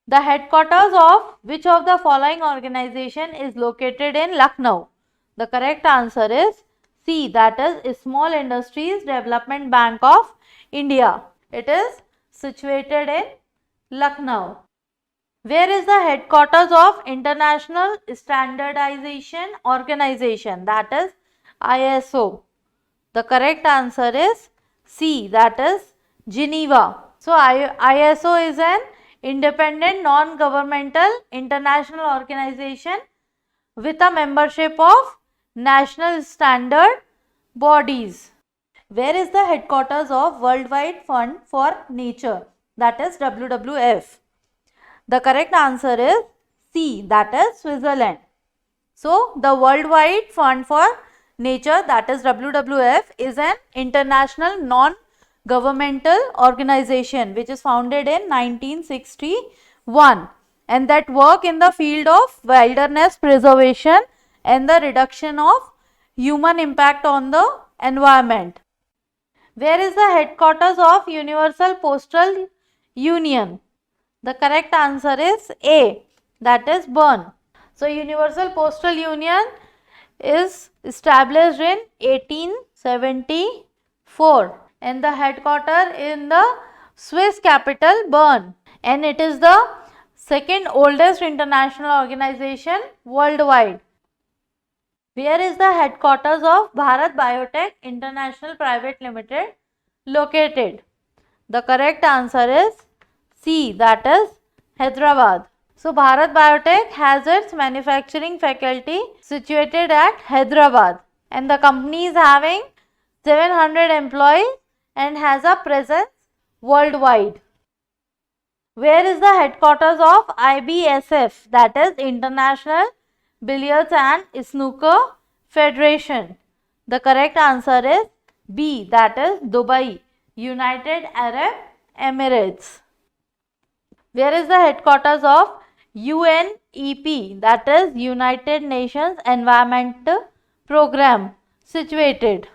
The headquarters of which of the following organization is located in Lucknow? The correct answer is C, that is Small Industries Development Bank of India. It is situated in Lucknow. Where is the headquarters of International Standardization Organization, that is ISO? The correct answer is C, that is Geneva. So ISO is an independent non-governmental international organization with a membership of national standard bodies. Where is the headquarters of Worldwide Fund for Nature, that is WWF? The correct answer is C, that is Switzerland. So the Worldwide Fund for Nature, that is WWF, is an international non-governmental organization which is founded in 1961 and that work in the field of wilderness preservation and the reduction of human impact on the environment. Where is the headquarters of Universal Postal Union? The correct answer is A, that is Bern. So Universal Postal Union is established in 1874 and the headquarters in the Swiss capital Bern, and it is the second oldest international organization worldwide. Where is the headquarters of Bharat Biotech International Private Limited located? The correct answer is C, that is Hyderabad. So Bharat Biotech has its manufacturing facility situated at Hyderabad and the company is having 700 employees and has a presence worldwide. Where is the headquarters of IBSF, that is International Billiards and Snooker Federation? The correct answer is B, that is Dubai, United Arab Emirates. Where is the headquarters of UNEP, that is United Nations Environment Program, situated?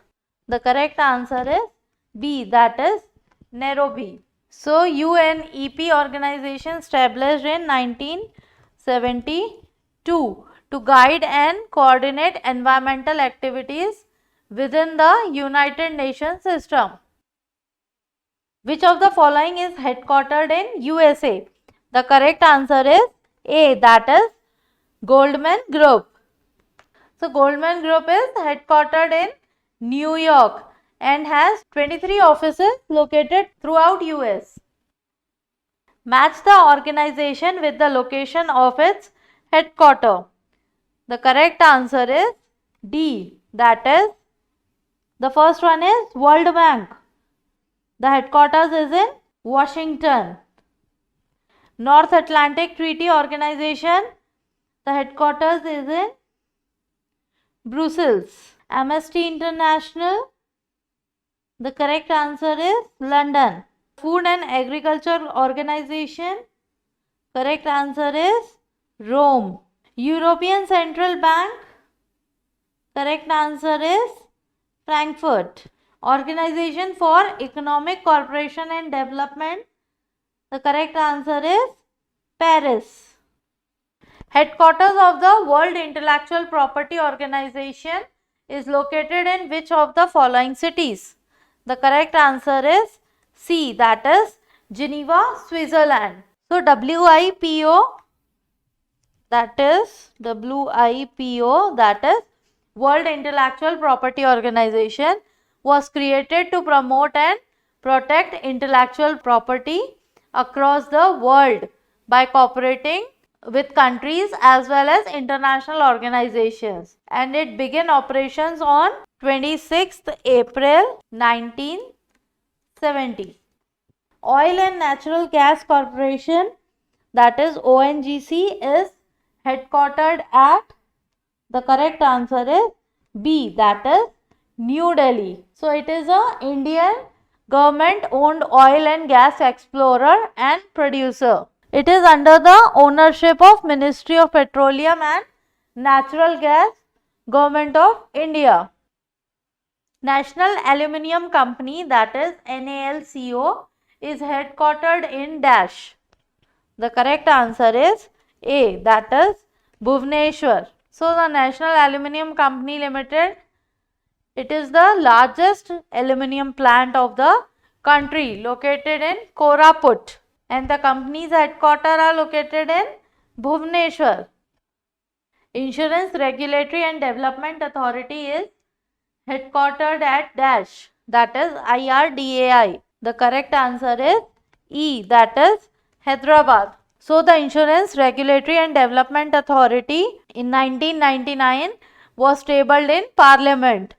The correct answer is B, that is Nairobi. So UNEP organization established in 1972 to guide and coordinate environmental activities within the United Nations system. Which of the following is headquartered in USA? The correct answer is A, that is Goldman Group. So Goldman Group is headquartered in New York and has 23 offices located throughout US. Match the organization with the location of its headquarters. The correct answer is D, that is the first one is World Bank. The headquarters is in Washington. North Atlantic Treaty Organization, the headquarters is in Brussels. Amnesty International, the correct answer is London. Food and Agriculture Organization, correct answer is Rome. European Central Bank, correct answer is Frankfurt. Organization for Economic Cooperation and Development, the correct answer is Paris. Headquarters of the World Intellectual Property Organization is located in which of the following cities? The correct answer is C, that is Geneva, Switzerland. So WIPO, that is World Intellectual Property Organization, was created to promote and protect intellectual property across the world by cooperating with countries as well as international organizations, and it began operations on 26th April 1970. Oil and Natural Gas Corporation, that is ONGC, is headquartered at, the correct answer is B, that is New Delhi. So it is a Indian government owned oil and gas explorer and producer. It is under the ownership of Ministry of Petroleum and Natural Gas, Government of India. National Aluminium Company, that is NALCO, is headquartered in Dash. The correct answer is A, that is Bhubaneswar. So the National Aluminium Company Limited, it is the largest aluminium plant of the country located in Koraput, and the company's headquarters are located in Bhubaneswar. Insurance Regulatory and Development Authority is headquartered at dash, that is IRDAI. The correct answer is E, that is Hyderabad. So the Insurance Regulatory and Development Authority in 1999 was tabled in Parliament,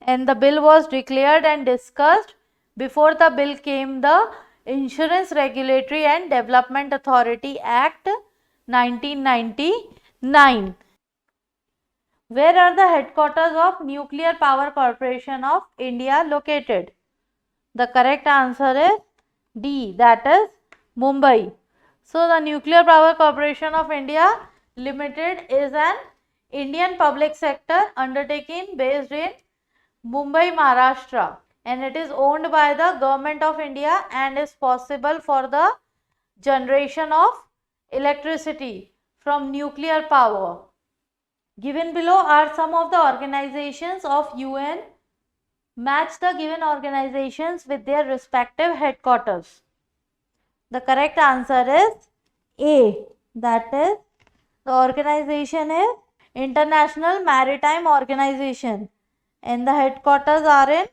and the bill was declared and discussed. Before the bill came the Insurance Regulatory and Development Authority Act 1999. Where are the headquarters of Nuclear Power Corporation of India located? The correct answer is D, that is Mumbai. So the Nuclear Power Corporation of India Limited is an Indian public sector undertaking based in Mumbai, Maharashtra, and it is owned by the Government of India and is possible for the generation of electricity from nuclear power. Given below are some of the organizations of UN. Match the given organizations with their respective headquarters. The correct answer is A, that is the organization is International Maritime Organization, and the headquarters are in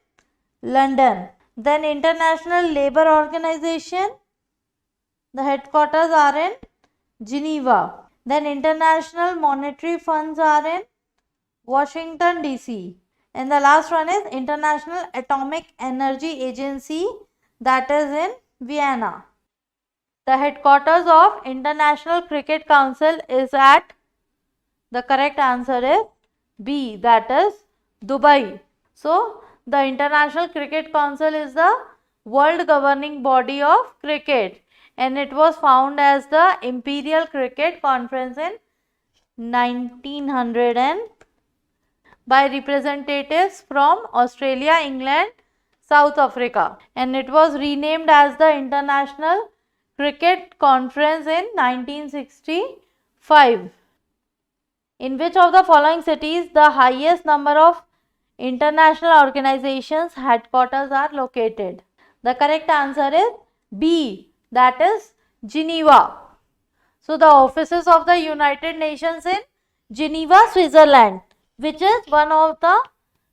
London. Then International Labour Organization, the headquarters are in Geneva. Then International Monetary Funds are in Washington DC. And the last one is International Atomic Energy Agency, that is in Vienna. The headquarters of International Cricket Council is at, the correct answer is B, that is Dubai. So the International Cricket Council is the world governing body of cricket, and it was founded as the Imperial Cricket Conference in 1900 and by representatives from Australia, England, South Africa, and it was renamed as the International Cricket Conference in 1965. In which of the following cities the highest number of international organizations headquarters are located? The correct answer is B, that is Geneva. So the offices of the United Nations in Geneva, Switzerland, which is one of the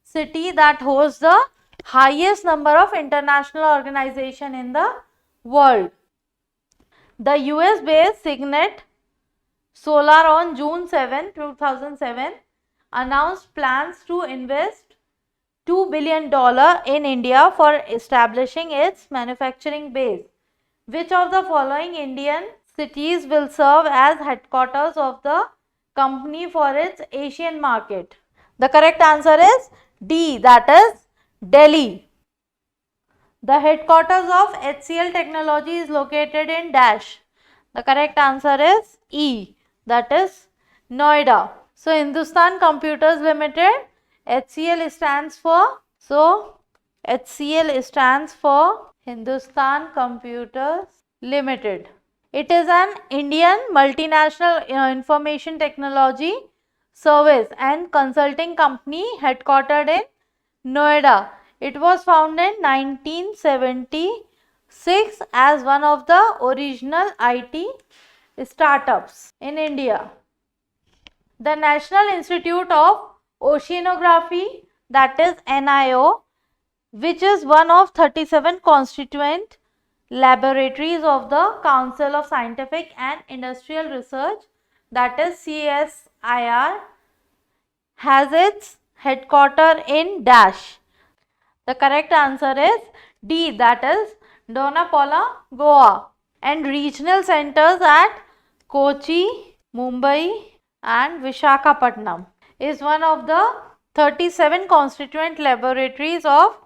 city that hosts the highest number of international organization in the world. The US based Signet Solar on June 7, 2007 announced plans to invest $2 billion in India for establishing its manufacturing base. Which of the following Indian cities will serve as headquarters of the company for its Asian market? The correct answer is D, that is Delhi. The headquarters of HCL Technology is located in dash. The correct answer is E, that is Noida. So Hindustan Computers Limited, HCL stands for, HCL stands for Hindustan Computers Limited. It is an Indian multinational information technology service and consulting company headquartered in Noida. It was founded in 1976 as one of the original IT startups in India. The National Institute of Oceanography, that is NIO, which is one of 37 constituent laboratories of the Council of Scientific and Industrial Research, that is CSIR, has its headquarters in dash. The correct answer is D, that is Donapaula, Goa, and regional centers at Kochi, Mumbai and Vishakhapatnam is one of the 37 constituent laboratories of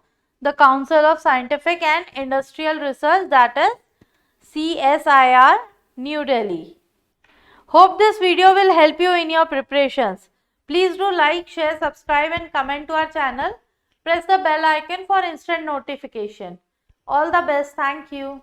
the Council of Scientific and Industrial Research, that is CSIR, New Delhi. Hope this video will help you in your preparations. Please do like, share, subscribe and comment to our channel. Press the bell icon for instant notification. All the best. Thank you.